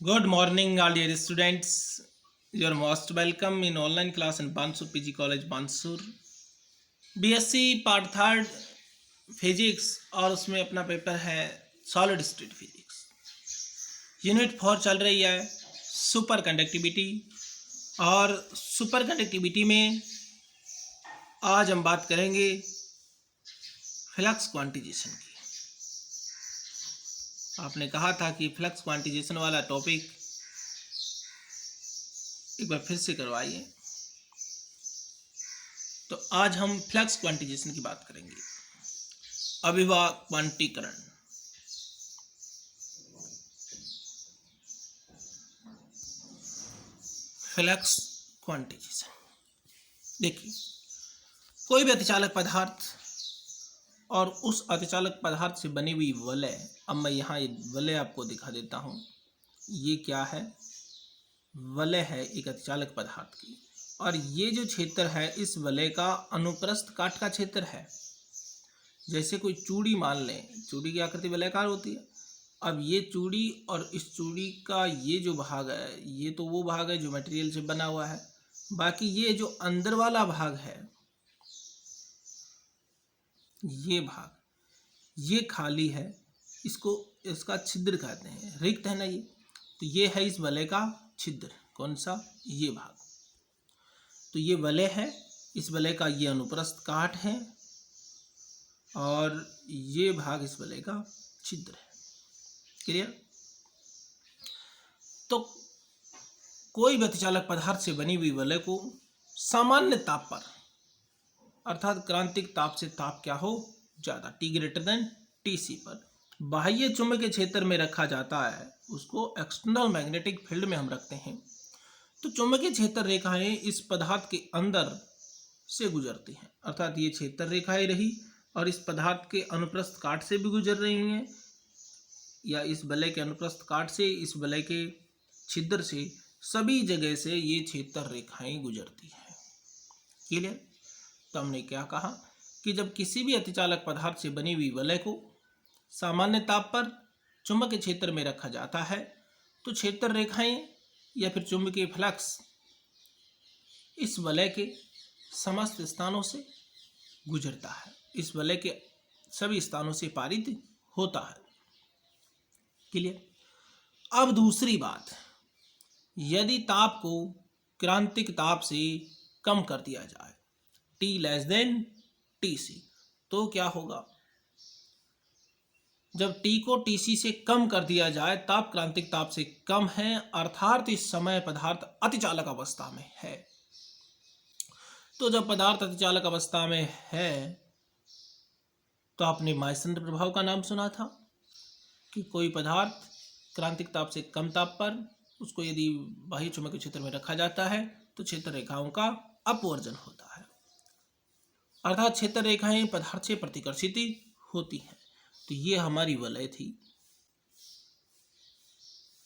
Good morning, all dear students. You are most welcome in online class in Bansur PG College, Bansur. BSc part third physics और उसमें अपना paper है solid state physics. Unit 4 चल रही है super conductivity. और super conductivity में आज हम बात करेंगे फ्लक्स क्वांटिजेशन की। आपने कहा था कि फ्लक्स क्वांटिजेशन वाला टॉपिक एक बार फिर से करवाइए, तो आज हम फ्लक्स क्वांटिजेशन की बात करेंगे। अभिभा क्वांटीकरण। फ्लक्स क्वांटिजेशन देखिए, कोई भी अतिचालक पदार्थ और उस अतिचालक पदार्थ से बनी हुई वलय। अब मैं यहाँ ये वलय आपको दिखा देता हूँ। ये क्या है? वलय है एक अतिचालक पदार्थ की, और ये जो क्षेत्र है इस वलय का अनुप्रस्थ काट का क्षेत्र है। जैसे कोई चूड़ी मान लें, चूड़ी की आकृति वलयाकार होती है। अब ये चूड़ी और इस चूड़ी का ये जो भाग है, ये तो वो भाग है जो मटेरियल से बना हुआ है। बाकी ये जो अंदर वाला भाग है, ये भाग, ये खाली है, इसका छिद्र कहते हैं, रिक्त है ना ये। तो ये है इस वलय का छिद्र। कौन सा? ये भाग। तो ये वलय है, इस वलय का ये अनुप्रस्थ काट है और ये भाग इस वलय का छिद्र है। क्लियर? तो कोई भी अतिचालक पदार्थ से बनी हुई वलय को सामान्य ताप पर, अर्थात क्रांतिक ताप से ताप क्या हो ज्यादा, T ग्रेटर देन TC पर बाह्य चुंबकीय क्षेत्र में रखा जाता है। उसको एक्सटर्नल मैग्नेटिक फील्ड में हम रखते हैं। तो चुंबकीय क्षेत्र रेखाएं इस पदार्थ के अंदर से गुजरती हैं, अर्थात ये क्षेत्र रेखाएं रही और इस पदार्थ के अनुप्रस्थ काट से भी गुजर रही हैं, या इस वलय के अनुप्रस्थ काट से, इस वलय के छिद्र से, सभी जगह से ये क्षेत्र रेखाएं गुजरती हैं। क्लियर? तो हमने क्या कहा कि जब किसी भी अतिचालक पदार्थ से बनी हुई वलय को सामान्य ताप पर चुंबकीय क्षेत्र में रखा जाता है, तो क्षेत्र रेखाएं या फिर चुंबकीय फ्लक्स इस वलय के समस्त स्थानों से गुजरता है, इस वलय के सभी स्थानों से पारित होता है। क्लियर? अब दूसरी बात, यदि ताप को क्रांतिक ताप से कम कर दिया जाए, T लेस देन TC, तो क्या होगा? जब T को TC से कम कर दिया जाए, ताप क्रांतिक ताप से कम है, अर्थात इस समय पदार्थ अतिचालक अवस्था में है। तो जब पदार्थ अतिचालक अवस्था में है, तो आपने माइसनर प्रभाव का नाम सुना था कि कोई पदार्थ क्रांतिक ताप से कम ताप पर उसको यदि बाह्य चुंबकीय क्षेत्र में रखा जाता है, तो क्षेत्र रेखाओं का अपवर्जन होता है, अर्थात क्षेत्र रेखाएं पदार्थ से प्रतिकर्षित होती हैं। तो ये हमारी वलय थी,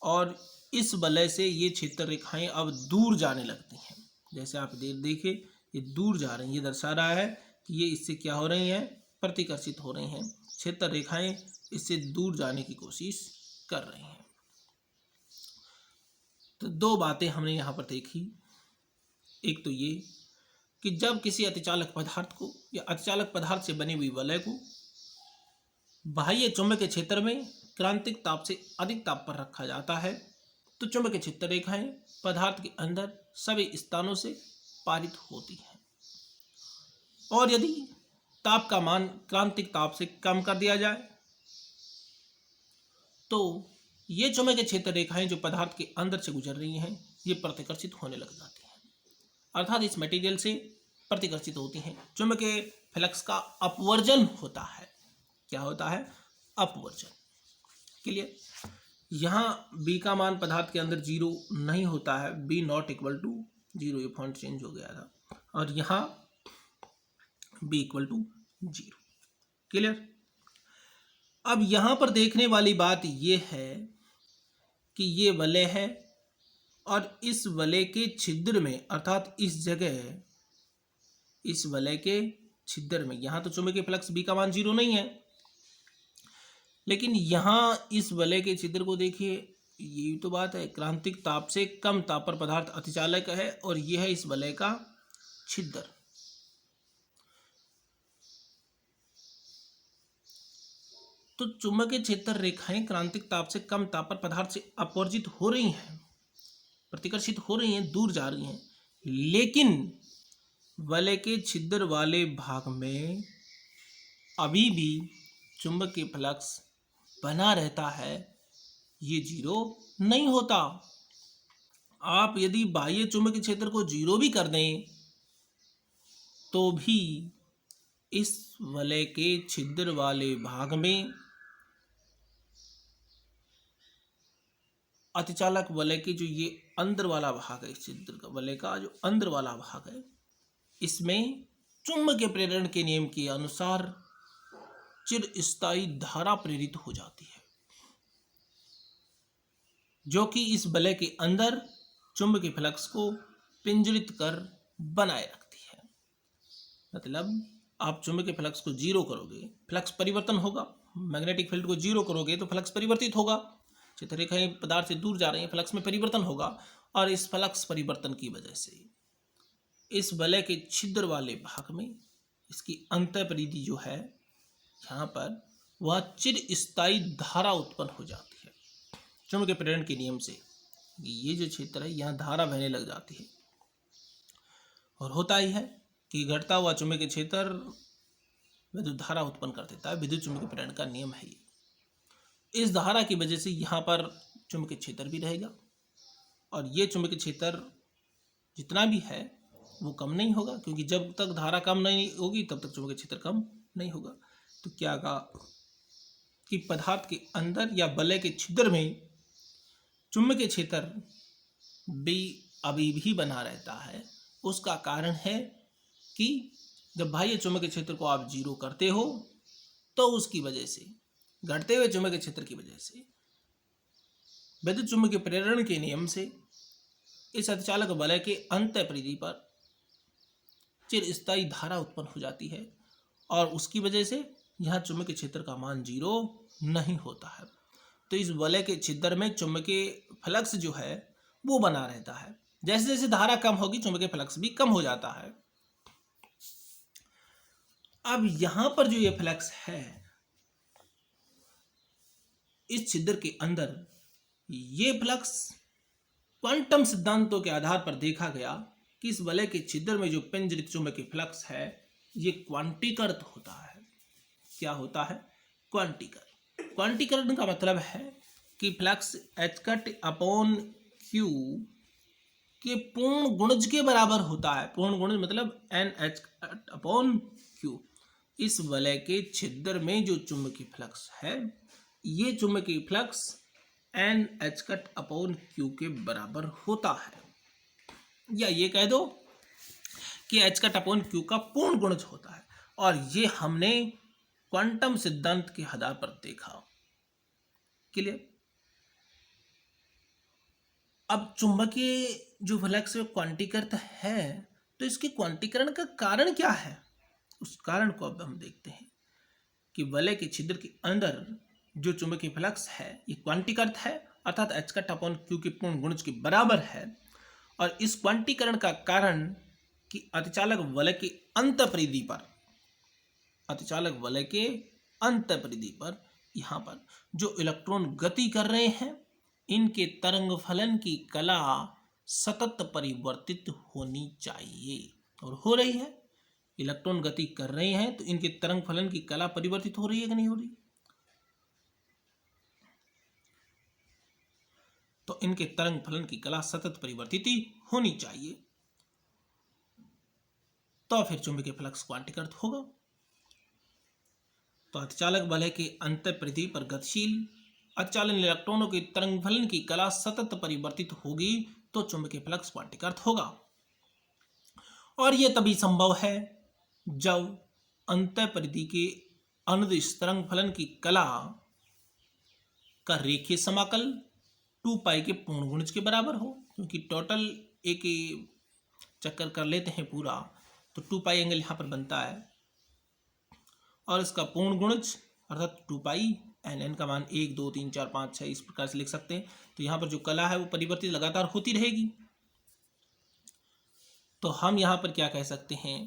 और इस वलय से ये क्षेत्र रेखाएं अब दूर जाने लगती हैं। जैसे आप देखिए, ये दूर जा रही हैं, ये दर्शा रहा है कि ये इससे क्या हो रही हैं, प्रतिकर्षित हो रही हैं। क्षेत्र रेखाएं इससे दूर जाने की कोशिश कर रही हैं। तो दो बातें हमने यहाँ पर देखी। एक तो ये कि जब किसी अतिचालक पदार्थ को या अतिचालक पदार्थ से बनी हुई वलय को बाह्य चुंबकीय क्षेत्र में क्रांतिक ताप से अधिक ताप पर रखा जाता है, तो चुंबकीय क्षेत्र रेखाएं पदार्थ के अंदर सभी स्थानों से पारित होती हैं। और यदि ताप का मान क्रांतिक ताप से कम कर दिया जाए, तो ये चुंबकीय क्षेत्र रेखाएं जो पदार्थ के अंदर से गुजर रही हैं, ये प्रतिकर्षित होने लग जाती हैं, अर्थात इस मटेरियल से प्रतिकर्षित होती हैं। चुंबकीय फ्लक्स का अपवर्जन होता है। क्या होता है? अपवर्जन। क्लियर? यहाँ B का मान पदार्थ के अंदर 0 नहीं होता है, B नॉट इक्वल टू 0, ये फॉन्ट चेंज हो गया था, और यहाँ B इक्वल टू 0। क्लियर? अब यहाँ पर देखने वाली बात ये है कि ये वलय है, और इस वलय के छिद्र में, अर्थात इस जगह, इस वलय के छिद्र में, यहाँ तो चुंबकीय फ्लक्स B का मान 0 नहीं है, लेकिन यहाँ इस वलय के छिद्र को देखिए, ये तो बात है, क्रांतिक ताप से कम ताप पर पदार्थ अतिचालक है और यह है इस वलय का छिद्र। तो चुंबकीय क्षेत्र रेखाएं क्रांतिक ताप से कम ताप पर पदार्थ से अपवर्जित हो रही हैं, प्रतिकर्षित हो रही हैं, दूर जा रही हैं, लेकिन वलय के छिद्र वाले भाग में अभी भी चुंबकीय फ्लक्स बना रहता है, ये जीरो नहीं होता। आप यदि बाह्य चुंबकीय क्षेत्र को जीरो भी कर दें तो भी इस वलय के छिद्र वाले भाग में अतिचालक वलय के जो ये अंदर वाला भाग है, इस छिद्र का वलय का जो अंदर वाला भाग है, इसमें चुंबकीय प्रेरण के नियम के अनुसार चिरस्थायी धारा प्रेरित हो जाती है, जो कि इस वलय के अंदर चुंबकीय फ्लक्स को पिंजरित कर बनाए रखती है। मतलब आप चुंबकीय फ्लक्स को जीरो करोगे, फ्लक्स परिवर्तन होगा, मैग्नेटिक फील्ड को जीरो करोगे तो फ्लक्स परिवर्तित होगा, क्षेत्र रेखाएं पदार्थ से दूर जा रही हैं, फ्लक्स में परिवर्तन होगा, और इस फ्लक्स परिवर्तन की वजह से इस वलय के छिद्र वाले भाग में इसकी अंतःपरिधि जो है यहाँ पर, वह चिरस्थायी धारा उत्पन्न हो जाती है चुंबकीय प्रेरण के नियम से। ये जो क्षेत्र है यहाँ धारा बहने लग जाती है, और होता ही है कि घटता हुआ चुंबकीय क्षेत्र विद्युत धारा उत्पन्न कर देता है, विद्युत चुंबकीय प्रेरण का नियम है ये। इस धारा की वजह से यहाँ पर चुंबकीय क्षेत्र भी रहेगा, और ये चुंबकीय क्षेत्र जितना भी है वो कम नहीं होगा, क्योंकि जब तक धारा कम नहीं होगी तब तक चुंबकीय क्षेत्र कम नहीं होगा। तो क्या कहा कि पदार्थ के अंदर या वलय के छिद्र में चुंबकीय क्षेत्र भी अभी भी बना रहता है। उसका कारण है कि जब बाह्य चुंबकीय क्षेत्र को आप जीरो करते हो तो उसकी वजह से, घटते हुए चुंबकीय क्षेत्र की वजह से, विद्युत चुंबकीय प्रेरण के नियम से इस अतिचालक वलय के अंतःपरिधि पर चिरस्थायी धारा उत्पन्न हो जाती है, और उसकी वजह से यहाँ चुंबकीय क्षेत्र का मान जीरो नहीं होता है। तो इस वलय के छिद्र में चुंबकीय फ्लक्स जो है वो बना रहता है। जैसे जैसे धारा कम होगी चुंबकीय फ्लक्स भी कम हो जाता है। अब यहां पर जो ये फ्लक्स है इस छिद्र के अंदर, ये फ्लक्स क्वांटम सिद्धांतों के आधार पर देखा गया कि इस वलय के छिद्र में जो पिंजरित चुंबकीय फ्लक्स है ये क्वांटीकृत होता है। क्या होता है? क्वांटीकरण। क्वांटीकरण का मतलब है कि flux H cut upon Q के पूर्ण गुणज के बराबर होता है। पूर्ण गुणज मतलब N H cut upon Q. इस वलय के छिद्र में जो चुंबकीय फ्लक्स है, ये चुंबकीय flux N H cut upon Q के बराबर होता है, या ये कह दो कि एच कट अपॉन क्यू का पूर्ण गुणज होता है। और ये हमने क्वांटम सिद्धांत के आधार पर देखा। क्लियर? अब चुंबकीय जो फ्लक्स क्वांटीकृत है, तो इसके क्वांटीकरण का कारण क्या है? उस कारण को अब हम देखते हैं कि वलय के छिद्र के अंदर जो चुंबकीय फ्लक्स है ये क्वांटीकृत है, अर्थात एच कट अपॉन क्यू के पूर्ण गुणज के बराबर है। और इस क्वांटीकरण का कारण कि अतिचालक वलय के अंतःपरिधि पर, अतिचालक वलय के अंतःपरिधि पर यहाँ पर जो इलेक्ट्रॉन गति कर रहे हैं, इनके तरंग फलन की कला सतत परिवर्तित होनी चाहिए, और हो रही है। इलेक्ट्रॉन गति कर रहे हैं तो इनके तरंग फलन की कला परिवर्तित हो रही है कि नहीं हो रही? तो इनके तरंग फलन की कला सतत परिवर्तित होनी चाहिए, तो फिर चुंबकीय फ्लक्स क्वांटीकृत होगा। तो अतिचालक वलय के अंतःपरिधि पर गतिशील अतिचालन इलेक्ट्रॉनों के तरंग फलन की कला सतत परिवर्तित होगी, तो चुंबकीय फ्लक्स क्वांटीकृत होगा। और यह तभी संभव है जब अंतःपरिधि के अनुदिश तरंग फलन की कला का रेखीय समाकल 2 पाई के पूर्ण गुणज के बराबर हो, क्योंकि टोटल एक चक्कर कर लेते हैं पूरा तो 2 पाई एंगल यहाँ पर बनता है, और इसका पूर्ण गुणज अर्थात 2 पाई एन का मान 1 2 3 4 5 6 इस प्रकार से लिख सकते हैं। तो यहाँ पर जो कला है वो परिवर्तित लगातार होती रहेगी। तो हम यहाँ पर क्या कह सकते हैं,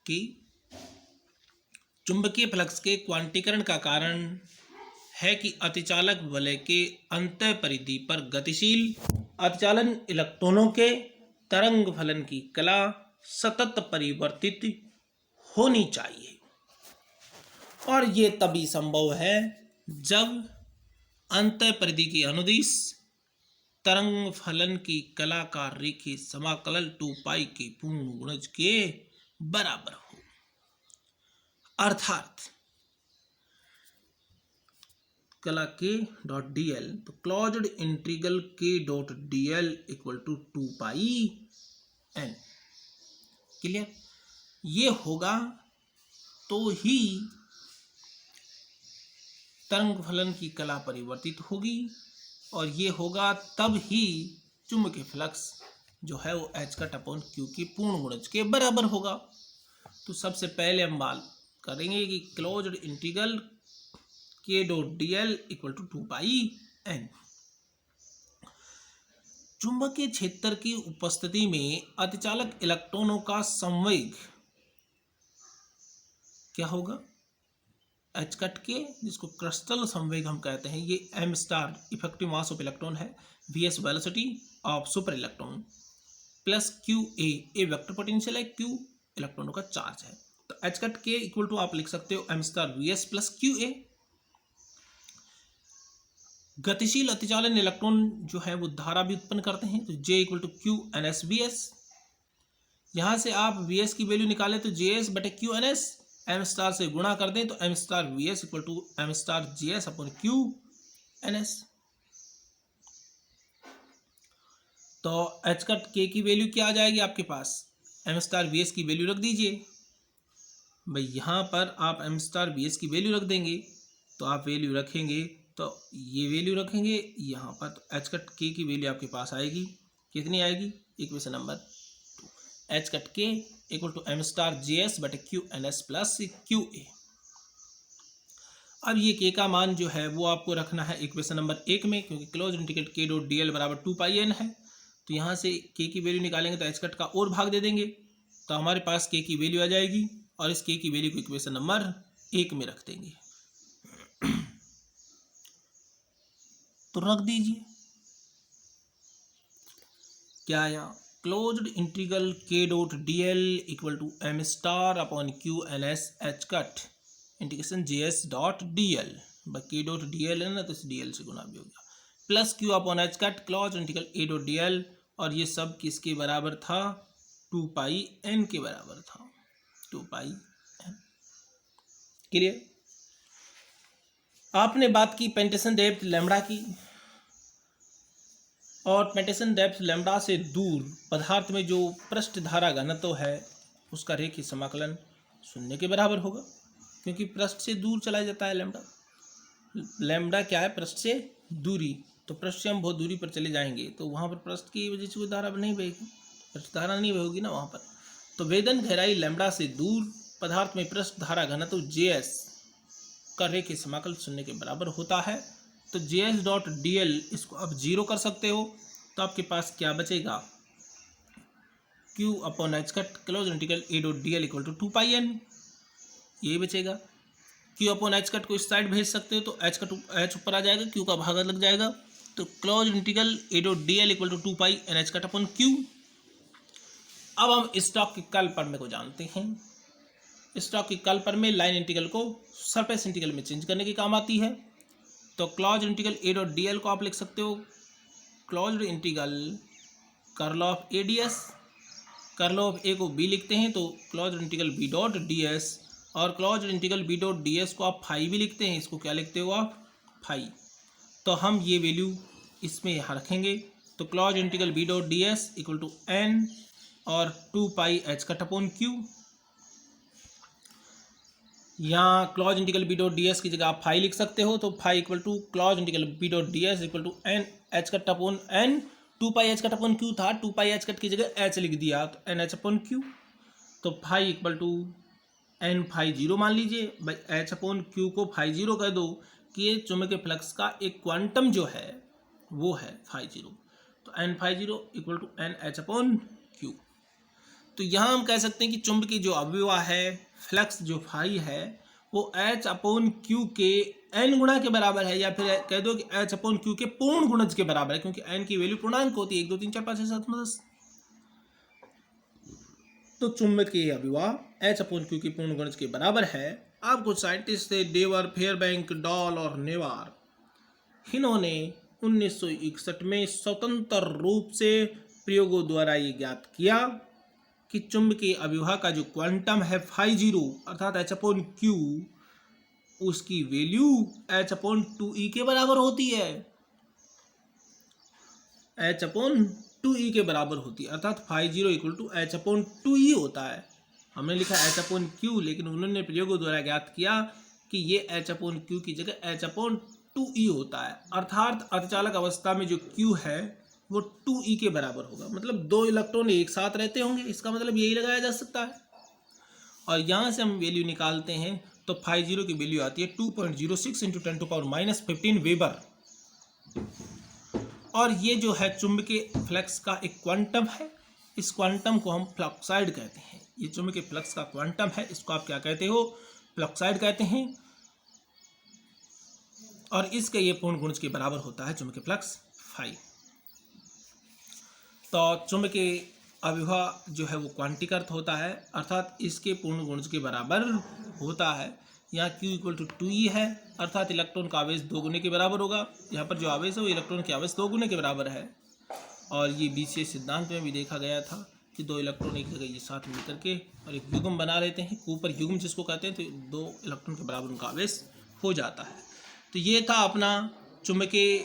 कि चुंबकीय फ्लक्स के क्वांटीकरण का कारण है कि अतिचालक वलय के अंतः परिधि पर गतिशील अतिचालन इलेक्ट्रॉनों के तरंग फलन की कला सतत परिवर्तित होनी चाहिए, और ये तभी संभव है जब अंतः परिधि की अनुदिश तरंग फलन की कला का रेखीय समाकलन 2 पाई के पूर्ण गुणज के बराबर हो। अर्थात कला के डॉट डी एल, तो क्लोज्ड इंटीग्रल के dot D L equal to 2 pi N. Clear? ये होगा तो ही तरंग फलन की कला परिवर्तित होगी, और ये होगा तब ही चुंबकीय फ्लक्स जो है वो एच कट अपॉन क्यू के पूर्ण गुणज के बराबर होगा। तो सबसे पहले हम बात करेंगे कि क्लोज्ड इंटीग्रल के dot D L equal to 2 pi N. चुंबकीय क्षेत्र की उपस्थिति में अतिचालक इलेक्ट्रॉनों का संवेग क्या होगा, एच कट के, जिसको क्रिस्टल संवेग हम कहते हैं, ये M star effective mass of electron है, V S velocity of super electron, plus Q A vector potential है, क्यू इलेक्ट्रॉनों का चार्ज है। तो H cut K equal to आप लिख सकते हो M star V S plus Q A. गतिशील अतिचालन इलेक्ट्रॉन जो है वो धारा भी उत्पन्न करते हैं, तो J equal to Q N S B S. यहां से आप वी एस की वैल्यू निकालें तो जे एस बटे Q N S, M star से गुणा कर दें तो M star V S equal to M star J S upon Q N S. तो एच कट के की वैल्यू क्या आ जाएगी आपके पास, एम स्टार वी एस की वैल्यू रख दीजिए भाई, यहाँ पर आप एम स्टार वी एस की वैल्यू रख देंगे, तो आप वैल्यू रखेंगे तो ये वैल्यू रखेंगे यहाँ पर, तो एच कट के की वैल्यू आपके पास आएगी, कितनी आएगी, equation number 2, H cut K equal to M star J S बटे Q N S plus Q A. अब ये के का मान जो है वो आपको रखना है इक्वेशन नंबर 1 में, क्योंकि क्लोज इंटीग्रल के डॉट डी एल बराबर 2 पाई एन है। तो यहाँ से के की वैल्यू निकालेंगे तो एच कट का और भाग दे देंगे, तो हमारे पास के की वैल्यू आ जाएगी, और इस के की वैल्यू को इक्वेशन नंबर 1 में रख देंगे। तो रख दीजिए, क्या आया, क्लोज्ड इंटीग्रल के dot D L equal to M star upon Q N S H cut integration J S dot D L, के डॉट डी एल है ना, तो इस डी एल से गुना भी हो गया, plus Q upon H cut close integral A dot D L, और ये सब किसके बराबर था, 2 पाई एन के बराबर था, 2 पाई एन। क्लियर? आपने बात की पेंटेशन डेप्थ लैम्बडा की, और पेंटेशन डेप्थ लैम्बडा से दूर पदार्थ में जो पृष्ठ धारा घनत्व है उसका रेखीय समाकलन 0 के बराबर होगा, क्योंकि पृष्ठ से दूर चला जाता है लैम्बडा। लैम्बडा क्या है, पृष्ठ से दूरी, तो पृष्ठ से हम बहुत दूरी पर चले जाएंगे तो वहाँ पर पृष्ठ की वजह से कोई धारा नहीं बहेगी, पृष्ठ धारा नहीं बहेगी ना वहाँ पर। तो वेदन गहराई लैम्बडा से दूर पदार्थ में पृष्ठ धारा घनत्व जे एस का रेखीय समाकल 0 के बराबर होता है। तो J S dot D L इसको आप 0 कर सकते हो, तो आपके पास क्या बचेगा, Q upon H cut close integral A dot D L equal to 2 pi N, ये बचेगा। क्यू अपॉन एच कट को इस साइड भेज सकते हो, तो एच कट एच ऊपर आ जाएगा, क्यू का भाग लग जाएगा, तो close integral A dot D L equal to 2 pi N H cut upon Q. अब हम स्टॉक के कर्ल प्रमेय को जानते हैं। स्टॉक के कर्ल प्रमेय लाइन इंटीग्रल को सरफेस इंटीग्रल में चेंज करने के काम आती है। तो close integral A dot D L को आप लिख सकते हो closed integral curl of A D S, curl of A को बी लिखते हैं तो close integral B dot D S, और close integral B dot D S को आप फाई भी लिखते हैं, इसको क्या लिखते हो आप, फाई। तो हम ये वैल्यू इसमें यहाँ रखेंगे, तो close integral B dot D S equal to N और 2 pi H cut upon Q. यहाँ close integral B dot D S की जगह आप फाई लिख सकते हो, तो phi equal to close integral B dot D S equal to N H cut upon N, 2 pi H cut upon Q था, 2 pi H cut की जगह एच लिख दिया तो एन एच अपॉन क्यू, तो phi equal to N phi zero मान लीजिए, भाई एच अपॉन क्यू को फाई जीरो कह दो कि ये चुंबकीय फ्लक्स का एक क्वांटम जो है वो है फाई जीरो, तो N phi zero equal to N H upon Q. तो यहाँ हम कह सकते हैं कि चुंबकीय जो अवयवा है फ्लक्स जो फाई है वो एच अपॉन क्यू के एन गुणा के बराबर है, या फिर कह दो कि एच अपॉन क्यू के पूर्ण गुणज के बराबर है, क्योंकि एन की वैल्यू पूर्णांक होती है 1 2 3 4 5 6 7 10। तो चुंबकीय अभिवा एच अपॉन क्यू के पूर्ण गुणज के बराबर है। अब कुछ साइंटिस्ट थे डेवर, फेयरबैंक, डॉल और नेवार, इन्होंने 1961 में स्वतंत्र रूप से प्रयोगों द्वारा ये ज्ञात किया कि चुंबकीय अभिवा का जो क्वांटम है फाई जीरो अर्थात एच अपॉन क्यू, उसकी वैल्यू एच अपॉन 2e के बराबर होती है, एच अपॉन 2e के बराबर होती है, अर्थात phi zero equal to H upon 2e होता है। हमने लिखा एच अपॉन क्यू, लेकिन उन्होंने प्रयोगों द्वारा ज्ञात किया कि ये एच अपॉन क्यू की जगह एच अपॉन 2e होता है, अर्थात अर्धचालक अवस्था में जो क्यू है वो 2e के बराबर होगा, मतलब 2 इलेक्ट्रॉन एक साथ रहते होंगे, इसका मतलब यही लगाया जा सकता है। और यहाँ से हम वैल्यू निकालते हैं तो फाई जीरो की वैल्यू आती है 2.06 इंटू 10⁻⁻15 वेबर। और ये जो है चुंबकीय फ्लक्स का एक क्वांटम है, इस क्वांटम को हम फ्लक्साइड कहते हैं। ये चुंबकीय फ्लक्स का क्वांटम है, इसको आप क्या कहते हो, फ्लक्साइड कहते हैं। और इसके ये पूर्ण गुणज के बराबर होता है चुंबकीय फ्लक्स फाई। तो चुंबकीय अभिवा जो है वो क्वांटिक अर्थ होता है, अर्थात इसके पूर्ण गुणज के बराबर होता है। यहाँ Q इक्वल टू 2e है, अर्थात इलेक्ट्रॉन का आवेश 2 गुने के बराबर होगा। यहाँ पर जो आवेश है वो इलेक्ट्रॉन के आवेश 2 गुने के बराबर है। और ये बीसीए सिद्धांत में भी देखा गया था कि 2 इलेक्ट्रॉन एक जगह ये साथ मिल करके और एक युग्म बना लेते हैं, ऊपर युग्म जिसको कहते हैं, तो 2 इलेक्ट्रॉन के बराबर उनका आवेश हो जाता है। तो ये था अपना चुंबकीय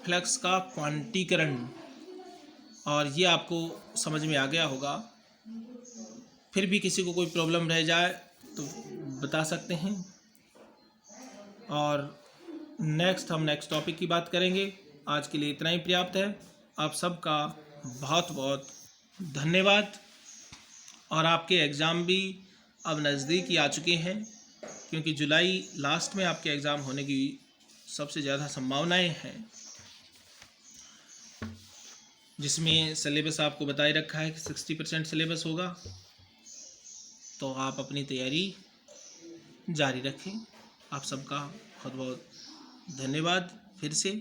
फ्लक्स का क्वांटीकरण, और ये आपको समझ में आ गया होगा। फिर भी किसी को कोई प्रॉब्लम रह जाए तो बता सकते हैं, और हम नेक्स्ट टॉपिक की बात करेंगे। आज के लिए इतना ही पर्याप्त है। आप सबका बहुत बहुत धन्यवाद। और आपके एग्ज़ाम भी अब नज़दीक ही आ चुके हैं, क्योंकि जुलाई लास्ट में आपके एग्ज़ाम होने की सबसे ज़्यादा संभावनाएं हैं, जिसमें सिलेबस आपको बताए रखा है कि 60% सिलेबस होगा। तो आप अपनी तैयारी जारी रखें। आप सबका बहुत बहुत धन्यवाद फिर से।